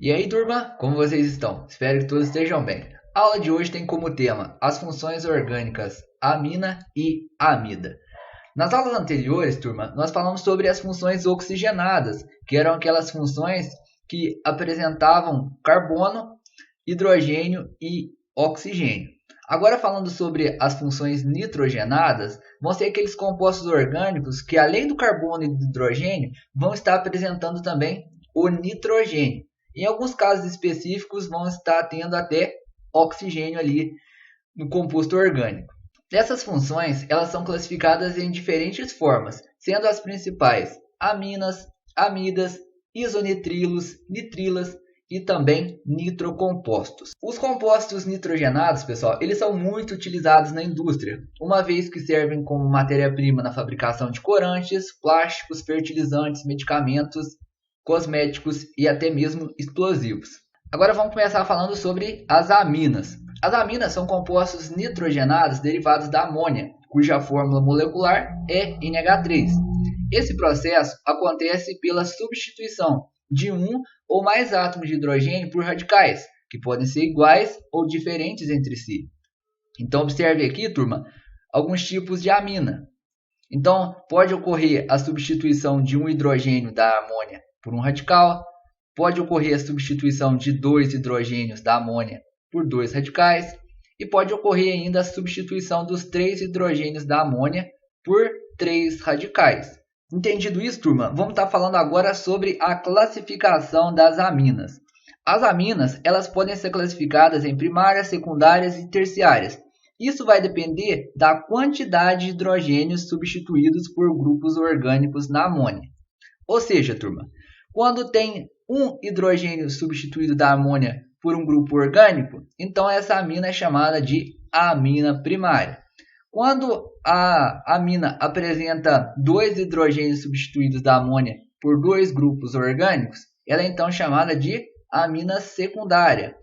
E aí, turma, como vocês estão? Espero que todos estejam bem. A aula de hoje tem como tema as funções orgânicas amina e amida. Nas aulas anteriores, turma, nós falamos sobre as funções oxigenadas, que eram aquelas funções que apresentavam carbono, hidrogênio e oxigênio. Agora, falando sobre as funções nitrogenadas, vão ser aqueles compostos orgânicos que, além do carbono e do hidrogênio, vão estar apresentando também o nitrogênio. Em alguns casos específicos, vão estar tendo até oxigênio ali no composto orgânico. Essas funções elas são classificadas em diferentes formas, sendo as principais aminas, amidas, isonitrilos, nitrilas e também nitrocompostos. Os compostos nitrogenados, pessoal, eles são muito utilizados na indústria, uma vez que servem como matéria-prima na fabricação de corantes, plásticos, fertilizantes, medicamentos, cosméticos e até mesmo explosivos. Agora vamos começar falando sobre as aminas. As aminas são compostos nitrogenados derivados da amônia, cuja fórmula molecular é NH3. Esse processo acontece pela substituição de um ou mais átomos de hidrogênio por radicais, que podem ser iguais ou diferentes entre si. Então observe aqui, turma, alguns tipos de amina. Então pode ocorrer a substituição de um hidrogênio da amônia por um radical, pode ocorrer a substituição de dois hidrogênios da amônia por dois radicais e pode ocorrer ainda a substituição dos três hidrogênios da amônia por três radicais. Entendido isso, turma, vamos estar falando agora sobre a classificação das aminas. As aminas elas podem ser classificadas em primárias, secundárias e terciárias. Isso vai depender da quantidade de hidrogênios substituídos por grupos orgânicos na amônia. Ou seja, turma, quando tem um hidrogênio substituído da amônia por um grupo orgânico, então essa amina é chamada de amina primária. Quando a amina apresenta dois hidrogênios substituídos da amônia por dois grupos orgânicos, ela é então chamada de amina secundária.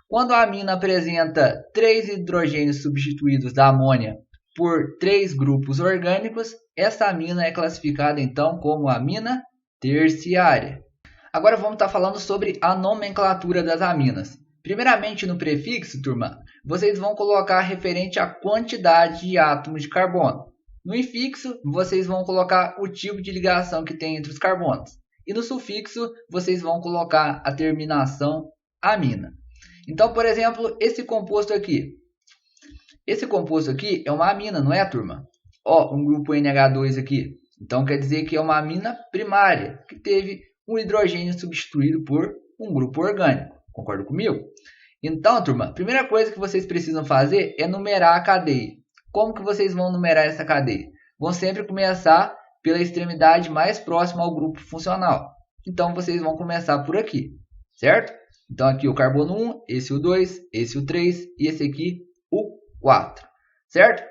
Quando a amina apresenta três hidrogênios substituídos da amônia por três grupos orgânicos, essa amina é classificada então como amina terciária. Agora vamos estar falando sobre a nomenclatura das aminas. Primeiramente no prefixo, turma, vocês vão colocar referente à quantidade de átomos de carbono. No infixo, vocês vão colocar o tipo de ligação que tem entre os carbonos. E no sufixo, vocês vão colocar a terminação amina. Então, por exemplo, esse composto aqui. Esse composto aqui é uma amina, não é, turma? Ó, um grupo NH2 aqui. Então, quer dizer que é uma amina primária, que teve um hidrogênio substituído por um grupo orgânico. Concorda comigo? Então, turma, a primeira coisa que vocês precisam fazer é numerar a cadeia. Como que vocês vão numerar essa cadeia? Vão sempre começar pela extremidade mais próxima ao grupo funcional. Então, vocês vão começar por aqui, certo? Então, aqui o carbono 1, esse o 2, esse o 3 e esse aqui o 4, certo?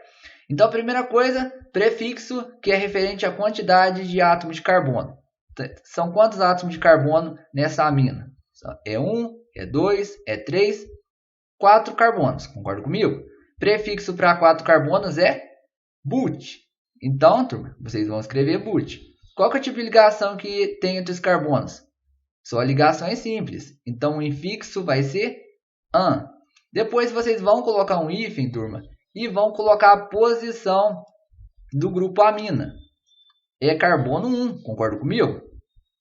Então, a primeira coisa, prefixo, que é referente à quantidade de átomos de carbono. São quantos átomos de carbono nessa amina? É 1, é 2, é 3, 4 carbonos. Concorda comigo? Prefixo para 4 carbonos é but. Então, turma, vocês vão escrever but. Qual que é o tipo de ligação que tem entre os carbonos? Só ligações simples. Então, o infixo vai ser an. Depois, vocês vão colocar um hífen, turma, e vão colocar a posição do grupo amina. É carbono 1. Concorda comigo?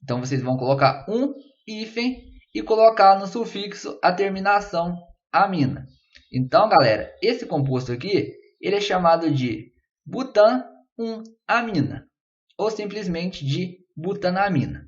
Então, vocês vão colocar um hífen e colocar no sufixo a terminação amina. Então, galera, esse composto aqui, ele é chamado de butan-1-amina, ou simplesmente de butanamina.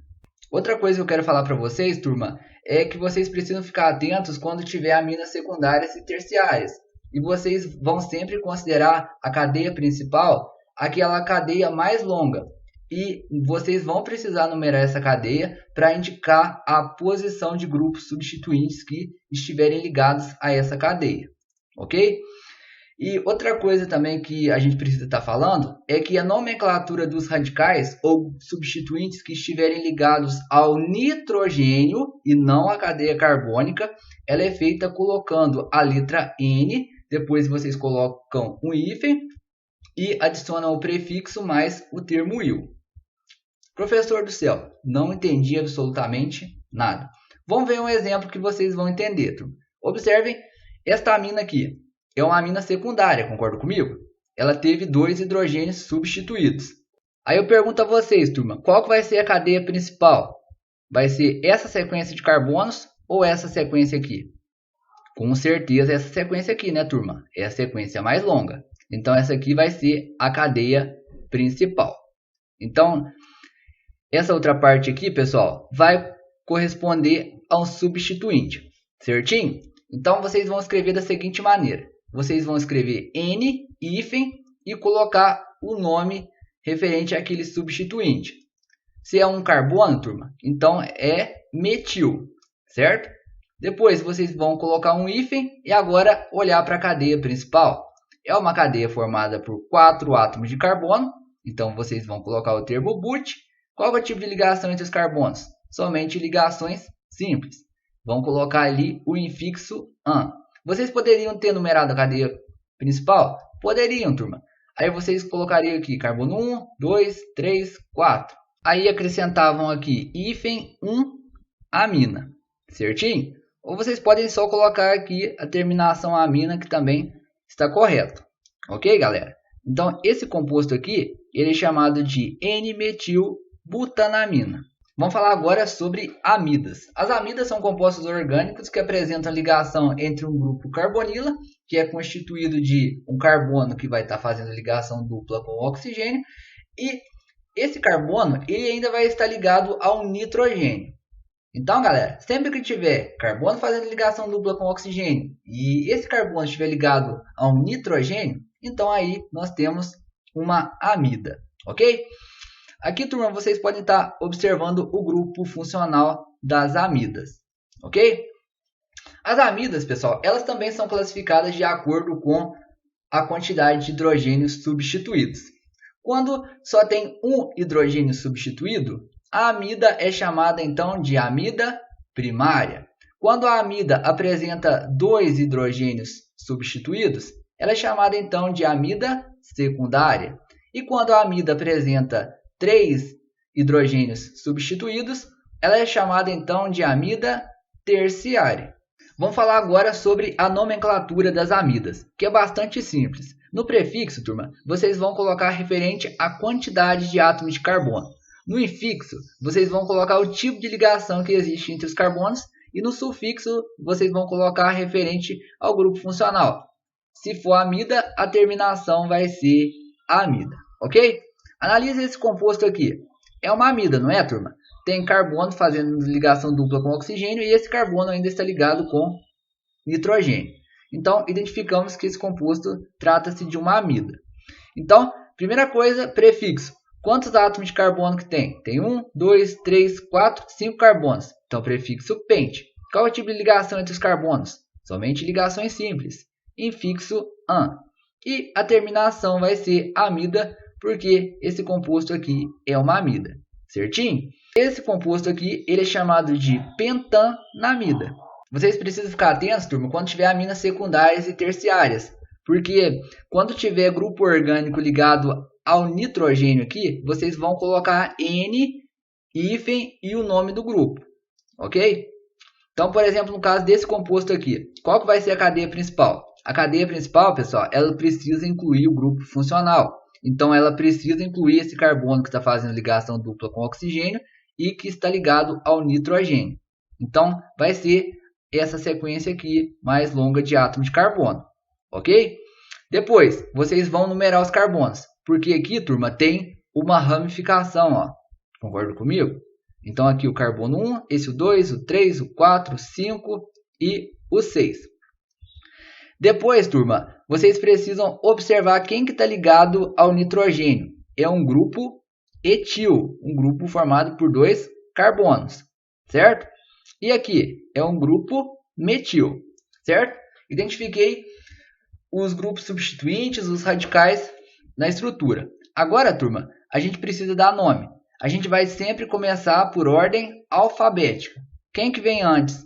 Outra coisa que eu quero falar para vocês, turma, é que vocês precisam ficar atentos quando tiver aminas secundárias e terciárias. E vocês vão sempre considerar a cadeia principal aquela cadeia mais longa. E vocês vão precisar numerar essa cadeia para indicar a posição de grupos substituintes que estiverem ligados a essa cadeia, ok? E outra coisa também que a gente precisa estar falando é que a nomenclatura dos radicais ou substituintes que estiverem ligados ao nitrogênio e não à cadeia carbônica, ela é feita colocando a letra N, depois vocês colocam um hífen e adicionam o prefixo mais o termo il. Professor do céu, não entendi absolutamente nada. Vamos ver um exemplo que vocês vão entender, turma. Observem esta amina aqui. É uma amina secundária, concorda comigo? Ela teve 2 hidrogênios substituídos. Aí eu pergunto a vocês, turma, qual que vai ser a cadeia principal? Vai ser essa sequência de carbonos ou essa sequência aqui? Com certeza essa sequência aqui, né, turma? É a sequência mais longa. Então essa aqui vai ser a cadeia principal. Então, essa outra parte aqui, pessoal, vai corresponder a um substituinte, certinho? Então vocês vão escrever da seguinte maneira. Vocês vão escrever N, hífen, e colocar o nome referente àquele substituinte. Se é um carbono, turma, então é metil, certo? Depois vocês vão colocar um hífen e agora olhar para a cadeia principal. É uma cadeia formada por 4 átomos de carbono, então vocês vão colocar o termo but. Qual é o tipo de ligação entre os carbonos? Somente ligações simples. Vão colocar ali o infixo AN. Vocês poderiam ter numerado a cadeia principal? Poderiam, turma. Aí vocês colocariam aqui carbono 1, 2, 3, 4. Aí acrescentavam aqui hífen 1 amina, certinho? Ou vocês podem só colocar aqui a terminação amina, que também está correto. Ok, galera? Então, esse composto aqui, ele é chamado de N-metilbutanamina. Vamos falar agora sobre amidas. As amidas são compostos orgânicos que apresentam ligação entre um grupo carbonila, que é constituído de um carbono que vai estar fazendo ligação dupla com o oxigênio, e esse carbono ele ainda vai estar ligado ao nitrogênio. Então, galera, sempre que tiver carbono fazendo ligação dupla com oxigênio e esse carbono estiver ligado a um nitrogênio, então aí nós temos uma amida, ok? Aqui, turma, vocês podem estar observando o grupo funcional das amidas, ok? As amidas, pessoal, elas também são classificadas de acordo com a quantidade de hidrogênios substituídos. Quando só tem um hidrogênio substituído, a amida é chamada então de amida primária. Quando a amida apresenta 2 hidrogênios substituídos, ela é chamada então de amida secundária. E quando a amida apresenta 3 hidrogênios substituídos, ela é chamada então de amida terciária. Vamos falar agora sobre a nomenclatura das amidas, que é bastante simples. No prefixo, turma, vocês vão colocar referente à quantidade de átomos de carbono. No infixo, vocês vão colocar o tipo de ligação que existe entre os carbonos. E no sufixo, vocês vão colocar referente ao grupo funcional. Se for amida, a terminação vai ser amida, ok? Analise esse composto aqui. É uma amida, não é, turma? Tem carbono fazendo ligação dupla com oxigênio e esse carbono ainda está ligado com nitrogênio. Então, identificamos que esse composto trata-se de uma amida. Então, primeira coisa, prefixo. Quantos átomos de carbono que tem? Tem 1, 2, 3, 4, 5 carbonos. Então, prefixo pente. Qual é o tipo de ligação entre os carbonos? Somente ligações simples. Infixo an. E a terminação vai ser amida, porque esse composto aqui é uma amida. Certinho? Esse composto aqui ele é chamado de pentanamida. Vocês precisam ficar atentos, turma, quando tiver aminas secundárias e terciárias. Porque quando tiver grupo orgânico ligado ao nitrogênio aqui, vocês vão colocar N, hífen e o nome do grupo, ok? Então, por exemplo, no caso desse composto aqui, qual que vai ser a cadeia principal? A cadeia principal, pessoal, ela precisa incluir o grupo funcional. Então, ela precisa incluir esse carbono que está fazendo ligação dupla com oxigênio e que está ligado ao nitrogênio. Então, vai ser essa sequência aqui mais longa de átomos de carbono, ok? Depois, vocês vão numerar os carbonos. Porque aqui, turma, tem uma ramificação, ó. Concorda comigo? Então, aqui o carbono 1, esse o 2, o 3, o 4, o 5 e o 6. Depois, turma, vocês precisam observar quem que está ligado ao nitrogênio. É um grupo etil, um grupo formado por 2 carbonos, certo? E aqui é um grupo metil, certo? Identifiquei os grupos substituintes, os radicais na estrutura. Agora, turma, a gente precisa dar nome. A gente vai sempre começar por ordem alfabética. Quem que vem antes?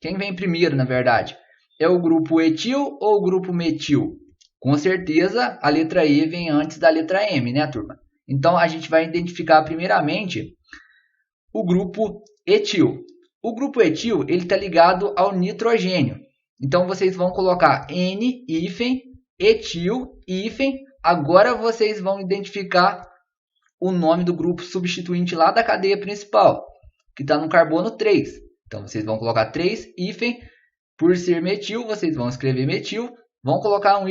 Quem vem primeiro, na verdade? É o grupo etil ou o grupo metil? Com certeza, a letra E vem antes da letra M, né, turma? Então, a gente vai identificar primeiramente o grupo etil. O grupo etil ele está ligado ao nitrogênio. Então vocês vão colocar N, etil, agora vocês vão identificar o nome do grupo substituinte lá da cadeia principal, que está no carbono 3. Então vocês vão colocar 3, por ser metil, vocês vão escrever metil, vão colocar um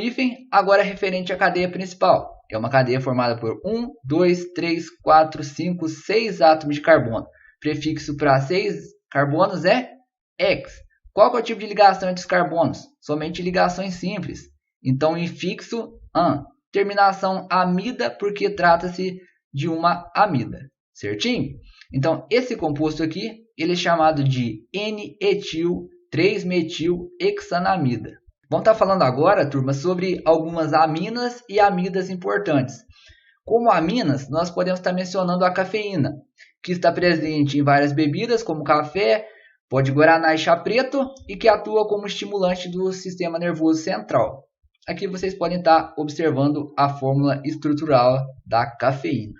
agora referente à cadeia principal. É uma cadeia formada por 1, 2, 3, 4, 5, 6 átomos de carbono. Prefixo para 6 carbonos é X. Qual que é o tipo de ligação entre os carbonos? Somente ligações simples. Então, infixo AN. Terminação amida, porque trata-se de uma amida. Certinho? Então, esse composto aqui, ele é chamado de N-etil 3-metil-hexanamida. Vamos estar falando agora, turma, sobre algumas aminas e amidas importantes. Como aminas, nós podemos estar mencionando a cafeína, que está presente em várias bebidas, como café, pó de guaraná e chá preto, e que atua como estimulante do sistema nervoso central. Aqui vocês podem estar observando a fórmula estrutural da cafeína.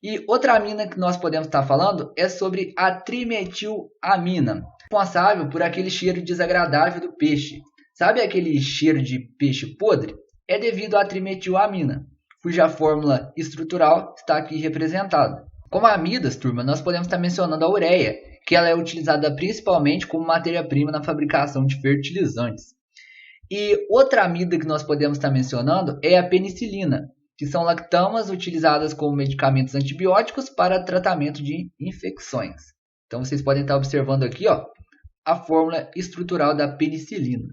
E outra amina que nós podemos estar falando é sobre a trimetilamina, responsável por aquele cheiro desagradável do peixe. Sabe aquele cheiro de peixe podre? É devido à trimetilamina, cuja fórmula estrutural está aqui representada. Como amidas, turma, nós podemos estar mencionando a ureia, que ela é utilizada principalmente como matéria-prima na fabricação de fertilizantes. E outra amida que nós podemos estar mencionando é a penicilina, que são lactamas utilizadas como medicamentos antibióticos para tratamento de infecções. Então vocês podem estar observando aqui, ó, a fórmula estrutural da penicilina.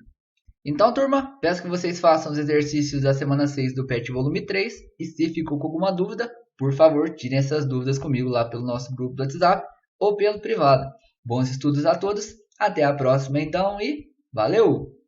Então, turma, peço que vocês façam os exercícios da semana 6 do PET volume 3. E se ficou com alguma dúvida, por favor, tirem essas dúvidas comigo lá pelo nosso grupo do WhatsApp ou pelo privado. Bons estudos a todos, até a próxima então e valeu!